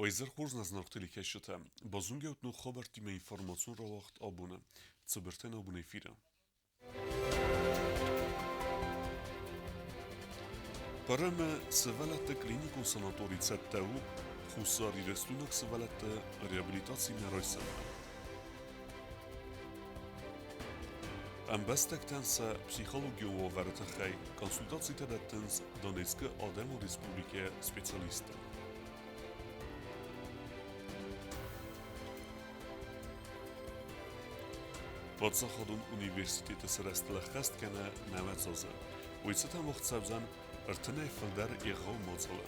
Ойзер хурзназ нартили кешете. Базунгеут ну хабартиме информацион равахт абуне. Цыбертен абуне фира. Параме севалете клиникон санаторий цеттеу, хусари рестунок севалете реабилитации меройсеме. Ambestectense psychologion overte gij, consultatie tedettens Donetske Ademo Republike specialisten. Podzachodun Universitete Serestele Gestkene Nemetzoze. Oizetan mocht sebzen Ertene Felder Ego Mozele.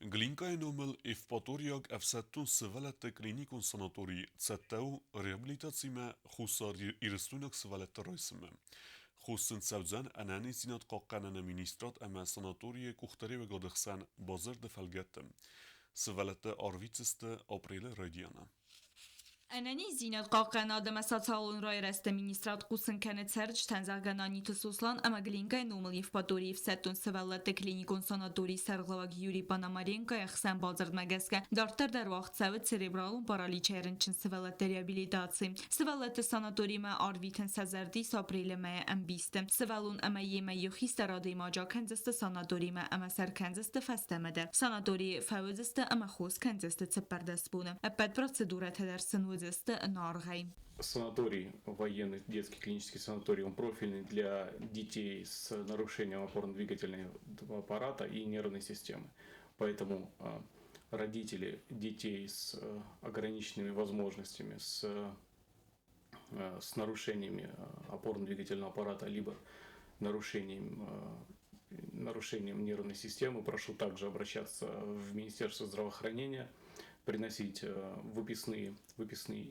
Glinka numel Evpatoriag Efsetun Sevelete Klinikon Sanatori Cetteu Rehabilitatsime Husar Irstunak Sevelete Reisime. Hussen Sebzen Anani Sinat Qaqqanana Ministrat Ama Sanatoriye Kuhtari ve Gadexsan Bazar de Felgettem. Sevelete Arvitsiste April Radiana. Անանի զինատ կաղկանադը մասացալուն ռայրեստը մինիստրատ կուսն կենեց հերջ թանզաղգանանի տսուսլան ամագլինկայ նոմլ և պատորիվ սետուն սվալլատը կլինիկոն սանատորի սարղլավագ յուրի պանամարենկայ ախսան բազրդ մագեսկը դարտար դար վաղցավը ցերեբրալուն պարալիչերն չն սվալլատը ռեաբիլիտացի սվալլատը սանատորի մա արվիթն սազարդի սապրիլը մայ ամբիստը սվալուն ամա եմա յուխի ստարադի մաջա կենձստը սանատորի մա ամա սար կենձստը ֆաստամեդը սանատորի ֆավոզստը ամա խոս կենձստը цепардасպունը ապատ процедура тедерсен Санаторий, военный детский клинический санаторий, он профильный для детей с нарушением опорно-двигательного аппарата и нервной системы. Поэтому родители детей с ограниченными возможностями, с нарушениями опорно-двигательного аппарата, либо нарушением нервной системы, прошу также обращаться в Министерство здравоохранения, приносить выписные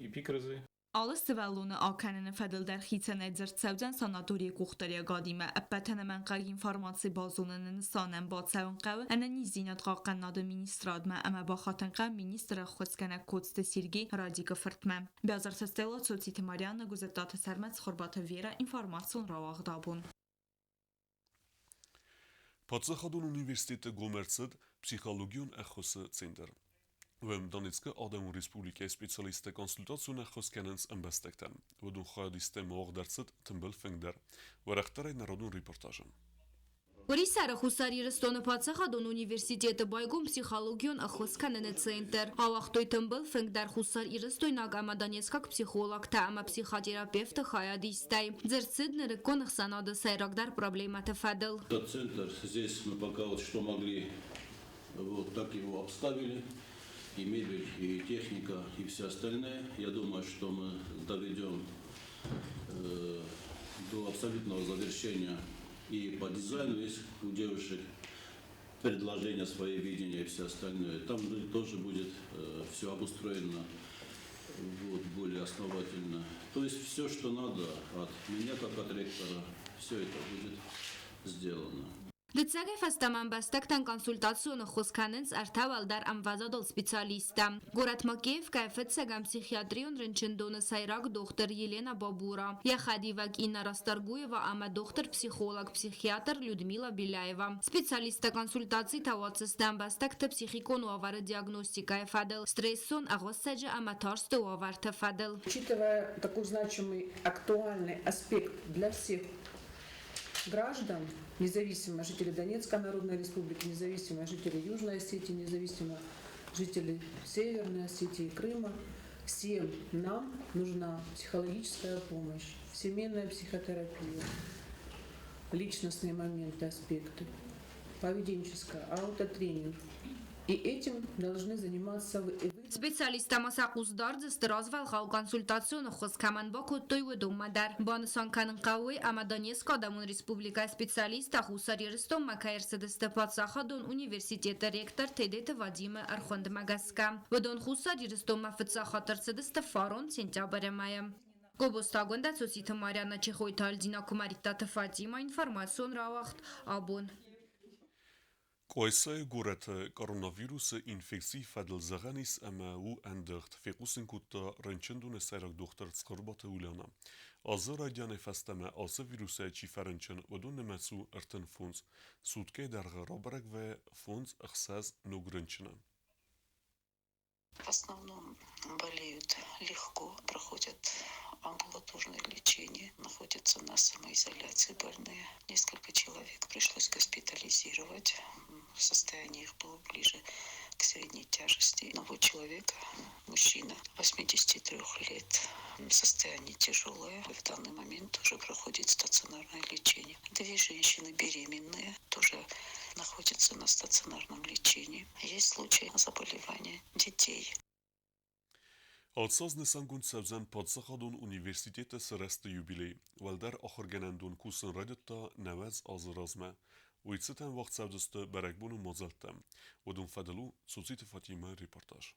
эпикризы. Alle svelune akanene fedel der xitsene zertsevden sanatoriye kuxtariya gadime appatene menqag informasi bazunenen sanen batsavun qav anani zinat qaqqanada ministradma ama baxatan qa ministra xotskana kotste sirgi radika firtma bazar stela sotsiti mariana guzetata sermet xorbata vera informatsiyon ravagdabun Պատսախադուն Ունիվերսիտետը գոմերցդ Պսիխոլոգիոն Ախոսը ցենտր։ Վեմ Դոնեցկը Ադամու Ռեսպուբլիկայի սպեցիալիստը կոնսուլտացիոն ախոսքանց ըմբստեկտան։ Ոդուն խայդիստե մողդարցդ թմբլ ֆենգդար։ Վարախտարայ նարոդուն ռիպորտաժը։ Урисара хусари рестона пацахадон университета байгум психологион ахосканене центр. Алахтой тымбыл фэнгдар хусар и рестой нагама донецкак психолог та ама психотерапевта хаядистай. Дзерцидны реконах санада сайрагдар проблемата фадл. Этот центр, здесь мы пока вот что могли, вот так его обставили. И мебель, и техника, и все остальное. Я думаю, что мы доведем до абсолютного завершения. И по дизайну есть у девушек предложения, свои видения и все остальное. Там тоже будет все обустроено вот, более основательно. То есть все, что надо от меня, как от ректора, все это будет сделано. Դցագե ֆաստաման բաստակտան կոնսուլտացիոնը խոսքանենց արտավալ դար ամվազադոլ սպեցիալիստա։ Գորատ Մակեև կայֆետ սագամ психиатрիոն ռնչնդոնը сайрակ դոկտոր Ելենա Բաբուրա։ Яхадивակ Իննա Ռաստարգույևա ամա դոկտոր психолог психиатр Людмила Беляева։ Специалиста консультации тавацստан бастакта психикон увара диагностика фадел стрессон агоссаджа аматорсты уварта фадел. Учитывая такой значимый актуальный аспект для всех граждан, независимо жители Донецкой Народной Республики, независимо жители Южной Осетии, независимо жители Северной Осетии и Крыма, всем нам нужна психологическая помощь, семейная психотерапия, личностные моменты, аспекты, поведенческая, аутотренинг. И этим должны заниматься вы. Специалиста масакуздардзе стразвал хал консультационно хоскаман баку тойвы думадар. Бансан канын кауи Амадонецк Адамун Республика специалиста хусари рестом макаерседесте пацахадон университета ректор Тедете Вадиме Архондмагаска. Водон хусари рестом мафцахатарседесте Фарон сентября-мая. Гобостагонда соците Марьяна Чехойта Альдина Кумаритата Фатима информацион равахт абон. Qoysa gurete koronavirusa infekcji fadl zaganis ama u andert fekusin kutta renchendune sayrak doktor tsqrbata ulana. Azı radyane festeme azı virüse çiferençin odun nemesu erten funds, sutke derge robrek ve funds ıxsaz nugrınçına. В основном болеют легко, проходят амбулаторное лечение, находятся на самоизоляции больные. Несколько человек пришлось госпитализировать. Состояние их было ближе к средней тяжести. Одного человека, мужчина 83 лет, состояние тяжелое. В данный момент уже проходит стационарное лечение. 2 женщины беременные тоже находятся на стационарном лечении. Есть случаи заболевания детей. Alsaz nesangun sevzen padsaxadun üniversitete sırastı jubiley, velder axırgenendun kusun redetta nevez azırazme, uytseten vaxt sevdüstü berekbunu mozeltem, odun fedelu sosite Fatime reportaj.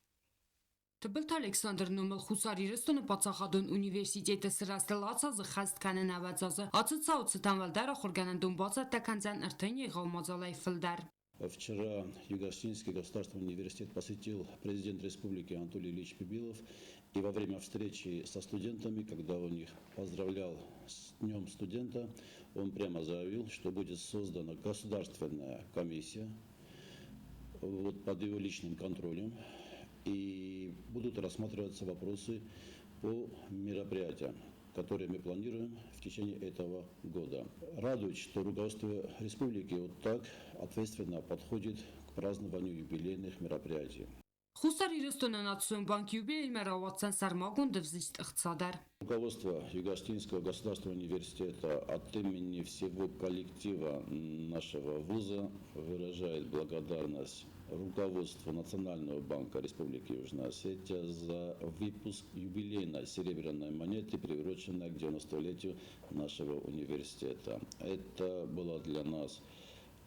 Tblt Ալեքսանդր Նոմել Խուսարիրստոնը Պացախադոն Ունիվերսիտետը սրաստելացա զխաստ կանեն ավացազը, ացծաուցը տանվալդար ախորգանանդուն բացա տականցան ըրթեն եղավ մոզալայ ֆլդար. Вчера Юго-Осетинский государственный университет посетил президент республики Анатолий Ильич Пибилов. И во время встречи со студентами, когда он их поздравлял с Днем студента, он прямо заявил, что будет создана государственная комиссия под его личным контролем. И будут рассматриваться вопросы по мероприятиям, которые мы планируем в течение этого года. Радует, что руководство республики вот так ответственно подходит к празднованию юбилейных мероприятий. Խուսարիրստոնը նացություն բանկ юбилей մերավացան սարմագուն դվզիստ ըղծադար. Руководство Юго-Осетинского государственного университета от имени всего коллектива нашего вуза выражает благодарность руководству Национального банка Республики Южная Осетия за выпуск юбилейной серебряной монеты, приуроченной к 90-летию нашего университета. Это было для нас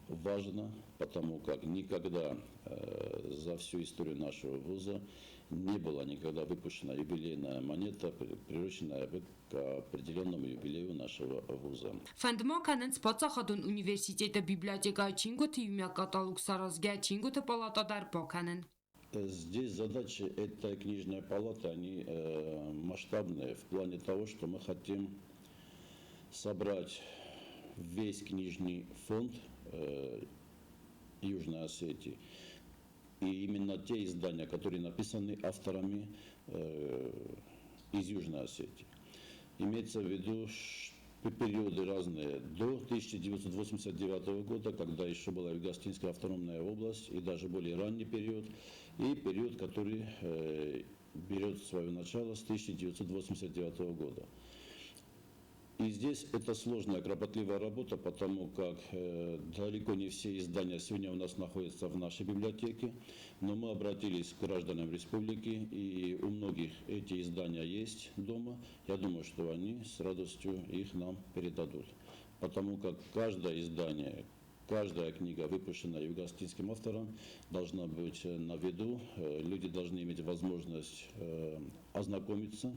важно, потому как никогда за всю историю нашего вуза не была никогда выпущена юбилейная монета, приуроченная к определенному юбилею нашего вуза. Фандмо կանենց Պացախադոն Ունիվերսիտետը բիբլիոթեկայի 5-ը իմյա կատալոգ սարազգա 5-ը պալատադար բոքանեն. Здесь задачи этой книжной палаты, они масштабные в плане того, что мы хотим собрать весь книжный фонд Южной Осетии. И именно те издания, которые написаны авторами из Южной Осетии. Имеется в виду периоды разные до 1989 года, когда еще была Юго-Осетинская автономная область, и даже более ранний период, и период, который берет свое начало с 1989 года. И здесь это сложная, кропотливая работа, потому как далеко не все издания сегодня у нас находятся в нашей библиотеке, но мы обратились к гражданам республики, и у многих эти издания есть дома. Я думаю, что они с радостью их нам передадут, потому как каждое издание, каждая книга, выпущенная юго-осетинским автором, должна быть на виду, люди должны иметь возможность ознакомиться.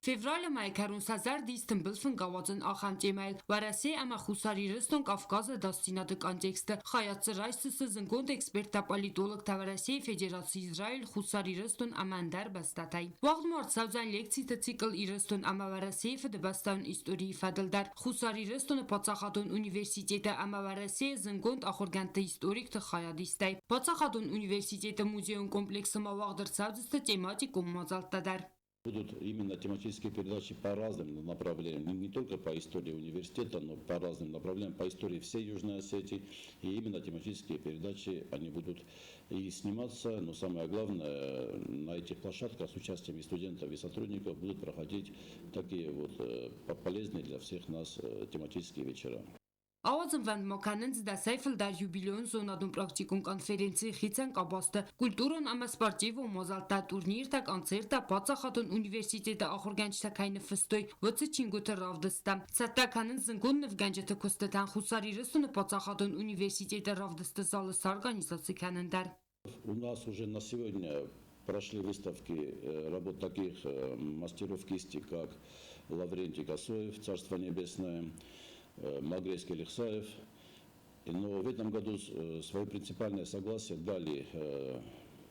Февралը մայքարուն սազար դիստն բլֆն գավացն ախամտեմայլ, վարասե ամա խուսարիրստոն կավկազը դաստինադը կոնտեքստը, խայացրայսը զնգոնդ էքսպերտա պալիտոլոգ տավարասե Ֆեդերացի Իսրայել խուսարիրստոն ամանդար բաստատայ։ Վաղդմորդ սավզան լեկցիտը ցիկլ իրստոն ամավարասե ֆդբաստան իստորիի ֆադլդար, խուսարիրստոնը Պացախադոն Ունիվերսիտետը ամավարասե զնգոնդ ախորգանտը իստորիկ տ խայադիստայ։ Պացախադոն Ունիվերսիտետը մուզեում կոմպլեքսը մավաղդր սավզստը тематикум мазалтадар. Будут именно тематические передачи по разным направлениям, не только по истории университета, но по разным направлениям, по истории всей Южной Осетии. И именно тематические передачи, они будут и сниматься, но самое главное, на этих площадках с участием и студентов, и сотрудников будут проходить такие вот полезные для всех нас тематические вечера. Awazın vend mokanınız da sayfıldar jubileon zonadun praktikun konferensi xitsen kabastı. Kulturun ama sportivo mozalta turnir tak konserta Pazakhatun Üniversiteti axurgançta kayını fıstoy vıtsı çingotu ravdısta. Satta kanın zıngun nıvgancıtı kustatan xusaririsunu Pazakhatun Üniversiteti ravdısta zalı sarganizası kanındar. У нас уже на сегодня прошли выставки работ таких мастеров кисти, как Лаврентий Косоев, Царство Небесное, Малгрейский Лихсаев. Но в этом году свое принципиальное согласие дали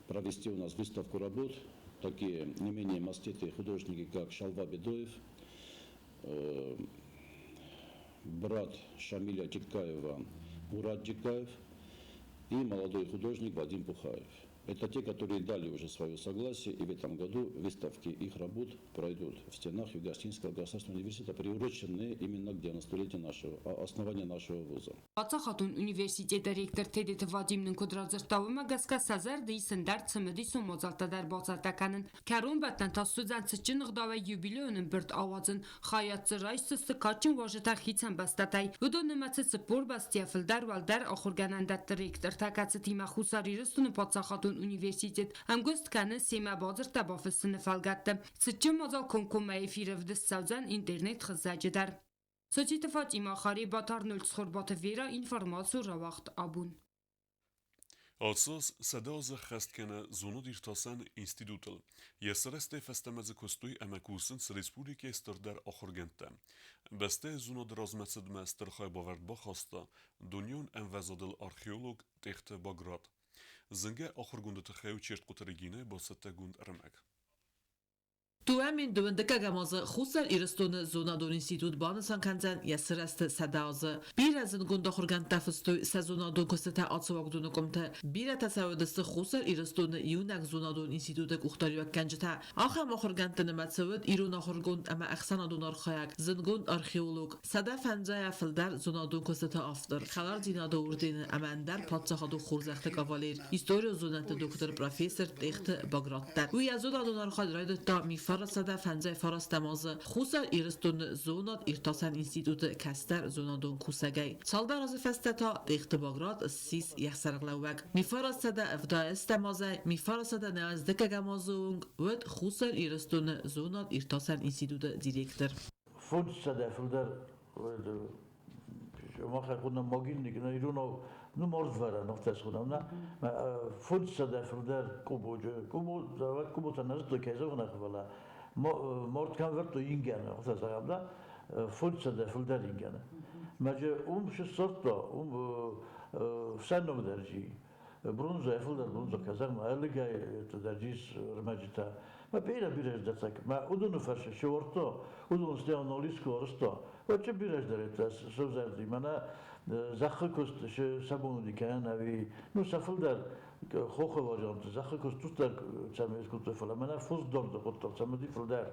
провести у нас выставку работ. Такие не менее маститые художники, как Шалва Бедоев, брат Шамиля Тикаева Мурат Тикаев и молодой художник Вадим Пухаев. Это те, которые дали уже свое согласие, и в этом году выставки их работ пройдут в стенах Юго-Осетинского государственного университета, приуроченные именно к 90-летию основания нашего вуза. Բացախատուն ունիվերսիտետի ռեկտոր Թեդեթ Վադիմն կոդրազրտավումը գասկասազար դիսնդար ծմդի սոմոզալտադար բացարտականն քարոն բատնտա ստուդանտ ճնղդավը юбилеյının բրտ ավածն խայած ծրայսը սկաչին վաժետախիցան բաստատայ ուդոնմացը սպոր բաստիաֆլդար վալդար ախորգանանդատ ռեկտոր թակացը թիմախուսարիրստուն բացախատուն ունիվերսիտետ ամգուստ կանը սեմա բազրտա բաֆսն ֆալգատը սճը մոզալ կոնկոմայ ֆիրև դսավզան ինտերնետ խզաջդար Սոչիտը Ֆատիմա Խարի Բաթարնուլ Ցխորբաթը Վերա ինֆորմացիա Ռավախտ Աբուն Alsız sedazı xestkene zonu dirtasan institutl. Yesreste festemezı kostuy emekusın Respublike stırder axırgente. Beste zonu drazmetsedme stırxay baverd baxasta. Dunyon envezadıl arxeolog texte Bagrat. Zınge axırgundu tıxeyu çert qutarigine basette gund ermek. Туамин дундека гамазы хусар ирстон зонадон институт банасан канзан ясраст садазы биразын гунда хурган тафстой сезонадон костата ацвагдун комта бира тасавдыс хусар ирстон юнак зонадон института ухтариак канжта аха мохургантын мацавд ирона хургун ама ахсанадон архаяк зынгун археолог сада фанзая филдар зонадон костата афтар халар динада урдин амандар патсахаду хурзахта кавалер история зонат доктор профессор техт багратта у язонадон архадрайд та فراسته فنزای فراست مازه خوسر ایرستون زونات ایرتاسن انستیتوت کستر زونادون کوسگی سالدار از فستتا دیخت باگرات سیس یخسرقلوگ می فراسته افدا استمازه می فراسته نزدک گمازونگ ود خوسر ایرستون زونات ایرتاسن انستیتوت دیرکتر فراسته فلدر ما خودم ماگین نگه ایرونو نو مرد وره نقطه خودم نه فراسته فلدر کوبو تنظر کیسه کنه خواله مرد کم ورد تو اینگانه نقطه سعیم ده فراسته فلدر اینگانه مجه شش سرتا سنم درجی برونزا فلدر برونزا کیسه ما الگای درجیس رمجتا ما بیرش دستک ما اودونو فرش شورتا اودونو استیان نولیسکو ارستا و چه بیرش دارید سوزردی منه زخه کست سبون دیکن اوی نو سفل در خوخه واجانت زخه کست توست در چمیز کت فلا منه فوز دارد کت چمیزی فل در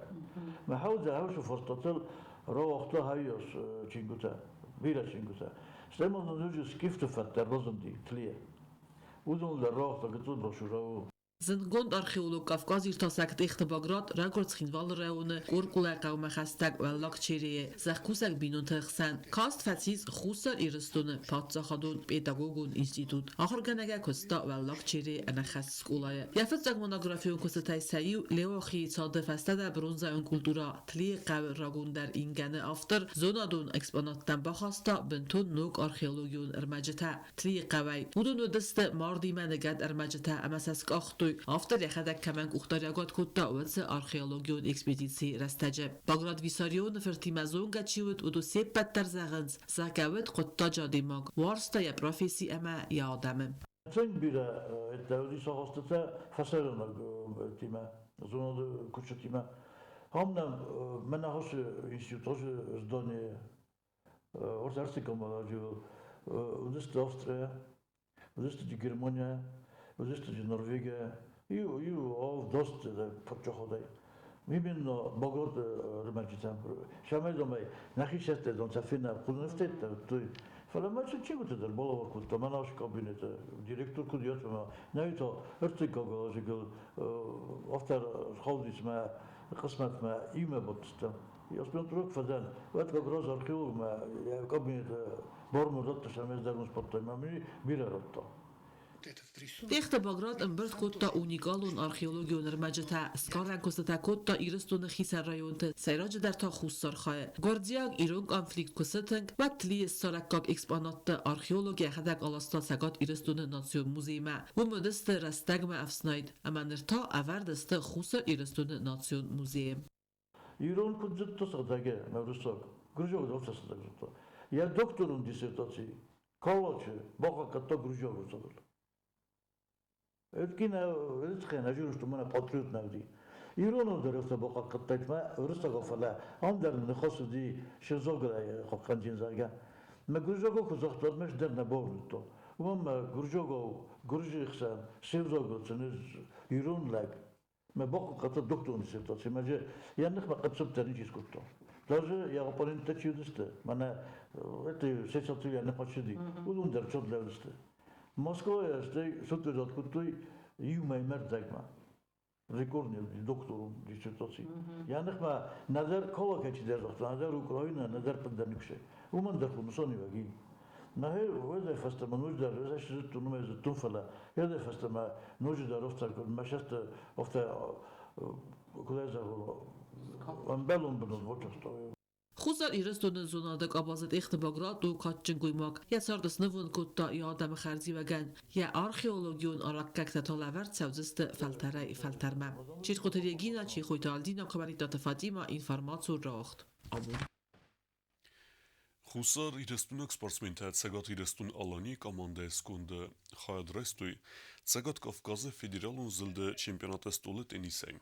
ما حاول هاوش فرستاتل را وقتا هایوس چینگوتا بیرش چینگوتا استعمال نوجو سکیفت فتر لازم دی تلیه اودون در راه تا کتود باشورو زنگوند археолог Кавказ иртасак техт Баграт рагорц хинвал районы куркула кавма хастак валлак черие захкусак бинун тахсан каст фатиз хусар ирстуны патсахадун педагогун институт ахырганага коста валлак чере ана хаскулая яфцак монографию костатай саю леохи цаде фастада бронза культура тли қав рагундар инганы автор зонадун экспонаттан бахаста бентун нук археологиун армажата тли қавай удун дست мардی منگد армажата амасаск ахту Автор яхадак каманг ухтарягот кутта уц археологион экспедиции растаджа Баграт висарион фертимазонга чиут уду сеппаттар загынз закавет кутта жадимаг варста я профессии ама я адамым Цен бира это согостата фасарона тима зону кучу тима Хамнам менахош институт здание орзарсиком молодежь удест Австрия удест Германия удест Норвегия и доста подчоходай именно Баграт ремачитам шамедомай нахишесте дон сафина кунефтет той фаламач чигуте дер болова култа манаш кабинет директор кудиот ма наито ертикого жигл автор холдис ма قسمت ما ایمه بودستم یا اسپن تروک فدان وقت که گروز археолог ما کابینت بارم رد تشمیز در مسپرتای ما میره رد Техта Баграт امبرد کوتا اونیگالون археологион армажата скаран костата کوتا ایرستون خیسر رایونت سیراج در تا خوستار خواه گاردیاگ ایرون کنفلیکت کستنگ و تلی سارکاک اکسپانات археология خدک آلاستا سگات ایرستون ناسیون موزیما و مدست رستگم افسناید اما نرتا اوردست خوستار ایرستون ناسیون موزیم ایران کجت تو سادگه مورساک گرجا بود افساس دکتر یا دکترون دیسرتاسی کالاچه باقا کتا گرجا بود Эткина, эткина, журналисту мана патриот навди. ایران در افت با قطعت ما ورست قفله آن در نخست دی شزاگرای خواهد جنزاگه ما گرجاگو کزاختار مش در نبود تو و ما گرجاگو گرجی خسان شزاگو تنز ایران لگ ما باقي قطع دكتور نسيتاتي ما جا يعني نخبة قد سبت نجيس كتو даже я опорен тачи удисте мана это сечату я не почти удун дер чод левдисте Москва я сте суту дот кутуй ю маймер дагма рекордный доктору диссертации я нехма назар колокачи дер доктор назар Украина назар панданыкше уман дер хумсони ваги نهار وإذا فاستما نوجد إذا شريت نومي زتون فلا إذا فاستما نوجد رفتا ما شفت رفتا كذا أمبلون بنود وجهته Խուսար իրստոնը զոնադակ աբազատ իխտբագրատ ու կատչն գույմակ, յասարդս նվուն կոտտա իադամ խարձի վագան, յա արխեոլոգիոն արակ կակտատոլավարդ սավզստը ֆալտարայ ֆալտարմա։ Չիր խոտերեգինա, չի խույտալդինա կվարիտատը Ֆատիմա ինվարմացու ռաղտ։ Ամուր։ Խուսար իրստունակ սպորտսմենթա ցեգատ իրստուն ալանի կոմանդե սկունդը խայադրեստույ ցեգատ Կովկազը ֆեդերալուն զլդը չեմպիոնատը ստոլը տենիսը։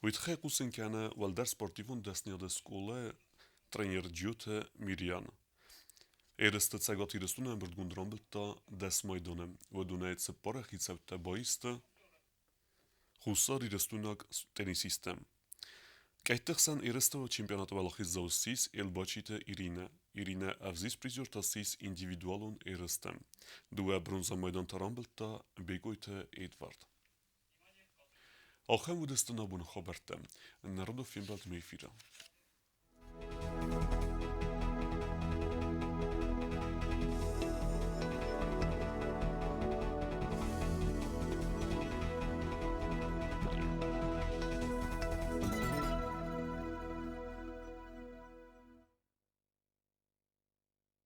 Ուիթխե կուսենքանը վալդար սպորտիվուն դեսնիադը սկուլը trener Ջութը Միրյան։ Երստը ցեգատ իրստուն ամբրդ գունդրամբլտա դես մայդոնը ոդունայցը պարախիցավտա բայստը Խուսար իրստունակ տենիսիստը։ Կայտեղսան երստը չեմպիոնատը վալախից զաուսիս Էլբաչիտը Իրինա ավզիս պրիզյորտասիս ինդիվիդուալուն երստը։ Դուա բրոնզա մայդան տարամբլտա բեգոյթը Էդվարդ։ Ախեմ ուդստնաբուն խաբերտը, Народов фимбалт мейфира.